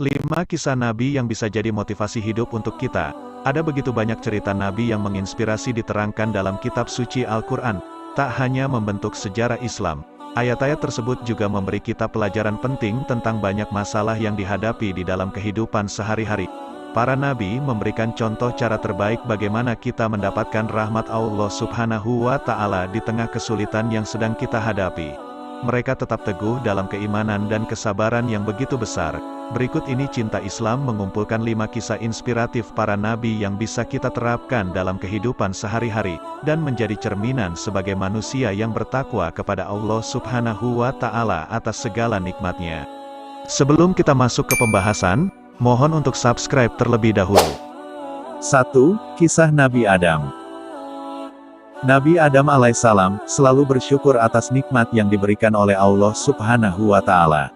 5 kisah Nabi yang bisa jadi motivasi hidup untuk kita. Ada begitu banyak cerita Nabi yang menginspirasi diterangkan dalam kitab suci Al-Quran, tak hanya membentuk sejarah Islam. Ayat-ayat tersebut juga memberi kita pelajaran penting tentang banyak masalah yang dihadapi di dalam kehidupan sehari-hari. Para Nabi memberikan contoh cara terbaik bagaimana kita mendapatkan rahmat Allah Subhanahu wa Ta'ala di tengah kesulitan yang sedang kita hadapi. Mereka tetap teguh dalam keimanan dan kesabaran yang begitu besar. Berikut ini Cinta Islam mengumpulkan 5 kisah inspiratif para nabi yang bisa kita terapkan dalam kehidupan sehari-hari, dan menjadi cerminan sebagai manusia yang bertakwa kepada Allah Subhanahu wa Ta'ala atas segala nikmatnya. Sebelum kita masuk ke pembahasan, mohon untuk subscribe terlebih dahulu. 1. Kisah Nabi Adam. Nabi Adam alaihissalam selalu bersyukur atas nikmat yang diberikan oleh Allah Subhanahu wa Ta'ala.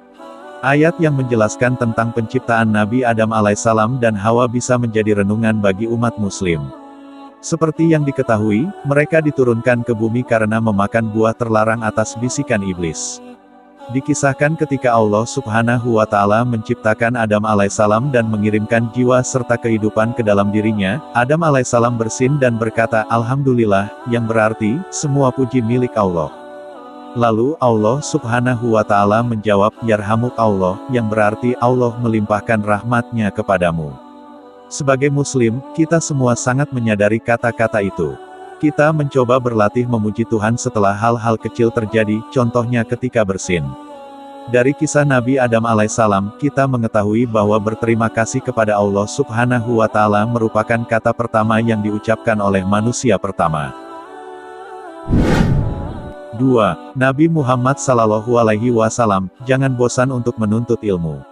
Ayat yang menjelaskan tentang penciptaan Nabi Adam alaihissalam dan Hawa bisa menjadi renungan bagi umat Muslim. Seperti yang diketahui, mereka diturunkan ke bumi karena memakan buah terlarang atas bisikan iblis. Dikisahkan ketika Allah Subhanahu wa Ta'ala menciptakan Adam alaihissalam dan mengirimkan jiwa serta kehidupan ke dalam dirinya, Adam alaihissalam bersin dan berkata, "Alhamdulillah," yang berarti, semua puji milik Allah. Lalu Allah Subhanahu wa Ta'ala menjawab, "Yarhamuk Allah," yang berarti Allah melimpahkan rahmatnya kepadamu. Sebagai Muslim, kita semua sangat menyadari kata-kata itu. Kita mencoba berlatih memuji Tuhan setelah hal-hal kecil terjadi, contohnya ketika bersin. Dari kisah Nabi Adam alaihissalam, kita mengetahui bahwa berterima kasih kepada Allah Subhanahu wa Ta'ala merupakan kata pertama yang diucapkan oleh manusia pertama. 2. Nabi Muhammad Sallallahu Alaihi Wasallam, jangan bosan untuk menuntut ilmu.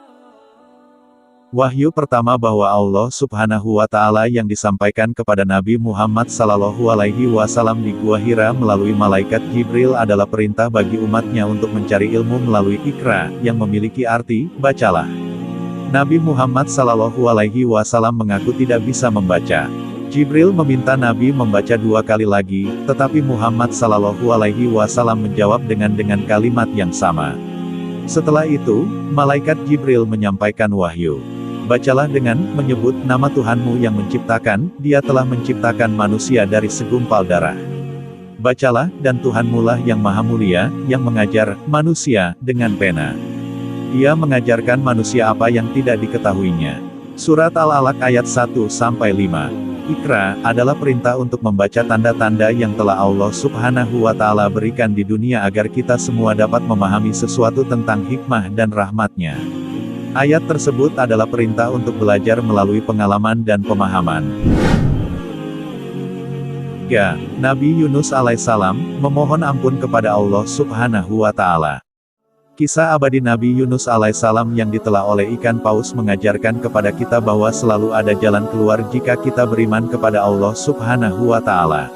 Wahyu pertama bahwa Allah Subhanahu wa Ta'ala yang disampaikan kepada Nabi Muhammad Sallallahu Alaihi Wasallam di Gua Hira melalui malaikat Jibril adalah perintah bagi umatnya untuk mencari ilmu melalui Iqra, yang memiliki arti, bacalah. Nabi Muhammad Sallallahu Alaihi Wasallam mengaku tidak bisa membaca. Jibril meminta Nabi membaca 2 kali lagi, tetapi Muhammad Sallallahu Alaihi Wasallam menjawab dengan kalimat yang sama. Setelah itu, malaikat Jibril menyampaikan wahyu. Bacalah dengan menyebut nama Tuhanmu yang menciptakan, Dia telah menciptakan manusia dari segumpal darah. Bacalah, dan Tuhanmu lah yang maha mulia, yang mengajar manusia dengan pena. Dia mengajarkan manusia apa yang tidak diketahuinya. Surat Al-Alaq ayat 1-5. Iqra adalah perintah untuk membaca tanda-tanda yang telah Allah Subhanahu wa Ta'ala berikan di dunia agar kita semua dapat memahami sesuatu tentang hikmah dan rahmatnya. Ayat tersebut adalah perintah untuk belajar melalui pengalaman dan pemahaman. 3. Nabi Yunus alaihissalam memohon ampun kepada Allah Subhanahu wa Ta'ala. Kisah abadi Nabi Yunus alaihissalam yang ditela oleh ikan paus mengajarkan kepada kita bahwa selalu ada jalan keluar jika kita beriman kepada Allah Subhanahu wa Ta'ala.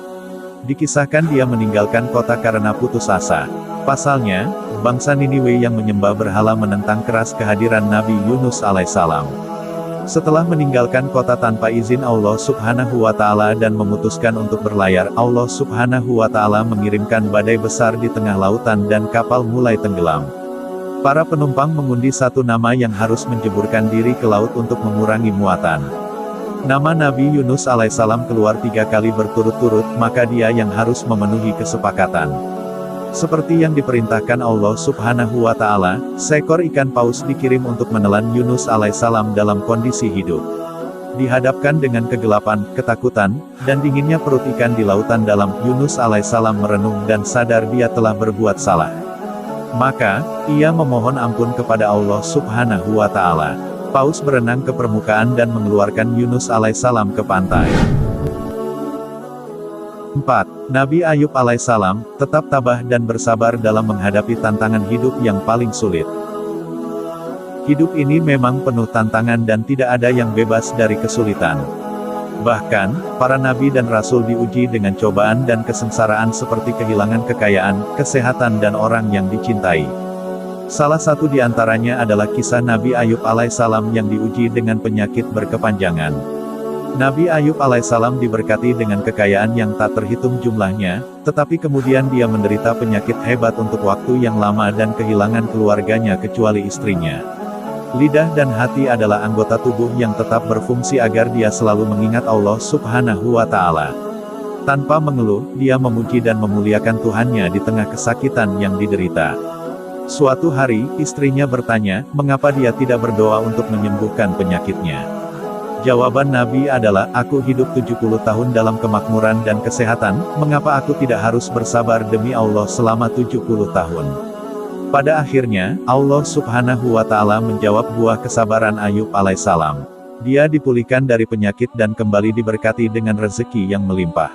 Dikisahkan dia meninggalkan kota karena putus asa. Pasalnya, bangsa Niniwe yang menyembah berhala menentang keras kehadiran Nabi Yunus alaihissalam. Setelah meninggalkan kota tanpa izin Allah Subhanahu wa Ta'ala dan memutuskan untuk berlayar, Allah Subhanahu wa Ta'ala mengirimkan badai besar di tengah lautan dan kapal mulai tenggelam. Para penumpang mengundi satu nama yang harus menjeburkan diri ke laut untuk mengurangi muatan. Nama Nabi Yunus alaihissalam keluar 3 kali berturut-turut, maka dia yang harus memenuhi kesepakatan. Seperti yang diperintahkan Allah Subhanahu wa Ta'ala, seekor ikan paus dikirim untuk menelan Yunus alaihissalam dalam kondisi hidup. Dihadapkan dengan kegelapan, ketakutan, dan dinginnya perut ikan di lautan dalam, Yunus alaihissalam merenung dan sadar dia telah berbuat salah. Maka, ia memohon ampun kepada Allah Subhanahu wa Ta'ala. Paus berenang ke permukaan dan mengeluarkan Yunus alaihissalam ke pantai. 4. Nabi Ayub alaihissalam tetap tabah dan bersabar dalam menghadapi tantangan hidup yang paling sulit. Hidup ini memang penuh tantangan dan tidak ada yang bebas dari kesulitan. Bahkan, para nabi dan rasul diuji dengan cobaan dan kesengsaraan seperti kehilangan kekayaan, kesehatan dan orang yang dicintai. Salah satu di antaranya adalah kisah Nabi Ayub alaihissalam yang diuji dengan penyakit berkepanjangan. Nabi Ayub alaihissalam diberkati dengan kekayaan yang tak terhitung jumlahnya, tetapi kemudian dia menderita penyakit hebat untuk waktu yang lama dan kehilangan keluarganya kecuali istrinya. Lidah dan hati adalah anggota tubuh yang tetap berfungsi agar dia selalu mengingat Allah Subhanahu wa Ta'ala. Tanpa mengeluh, dia memuji dan memuliakan Tuhannya di tengah kesakitan yang diderita. Suatu hari, istrinya bertanya, mengapa dia tidak berdoa untuk menyembuhkan penyakitnya. Jawaban Nabi adalah, aku hidup 70 tahun dalam kemakmuran dan kesehatan, mengapa aku tidak harus bersabar demi Allah selama 70 tahun. Pada akhirnya, Allah Subhanahu wa Ta'ala menjawab buah kesabaran Ayub alaihissalam. Dia dipulihkan dari penyakit dan kembali diberkati dengan rezeki yang melimpah.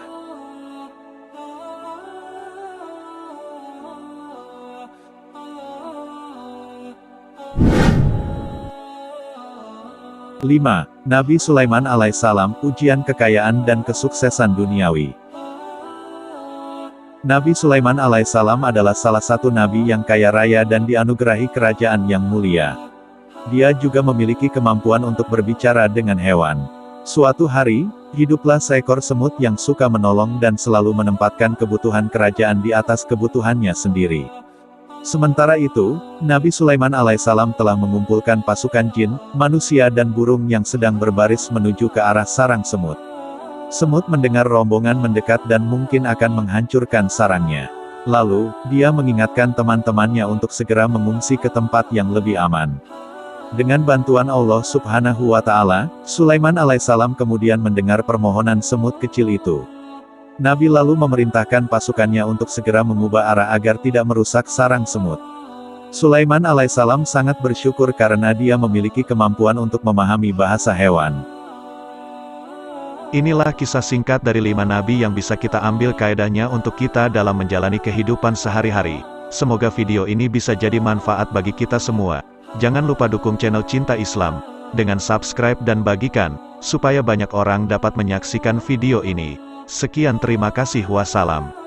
Lima, Nabi Sulaiman alaihissalam, ujian kekayaan dan kesuksesan duniawi. Nabi Sulaiman alaihissalam adalah salah satu nabi yang kaya raya dan dianugerahi kerajaan yang mulia. Dia juga memiliki kemampuan untuk berbicara dengan hewan. Suatu hari, hiduplah seekor semut yang suka menolong dan selalu menempatkan kebutuhan kerajaan di atas kebutuhannya sendiri. Sementara itu, Nabi Sulaiman alaihissalam telah mengumpulkan pasukan jin, manusia dan burung yang sedang berbaris menuju ke arah sarang semut. Semut mendengar rombongan mendekat dan mungkin akan menghancurkan sarangnya. Lalu, dia mengingatkan teman-temannya untuk segera mengungsi ke tempat yang lebih aman. Dengan bantuan Allah Subhanahu wa Ta'ala, Sulaiman alaihissalam kemudian mendengar permohonan semut kecil itu. Nabi lalu memerintahkan pasukannya untuk segera mengubah arah agar tidak merusak sarang semut. Sulaiman alaihissalam sangat bersyukur karena dia memiliki kemampuan untuk memahami bahasa hewan. Inilah kisah singkat dari 5 nabi yang bisa kita ambil kaedahnya untuk kita dalam menjalani kehidupan sehari-hari. Semoga video ini bisa jadi manfaat bagi kita semua. Jangan lupa dukung channel Cinta Islam dengan subscribe dan bagikan, supaya banyak orang dapat menyaksikan video ini. Sekian, terima kasih, wassalam.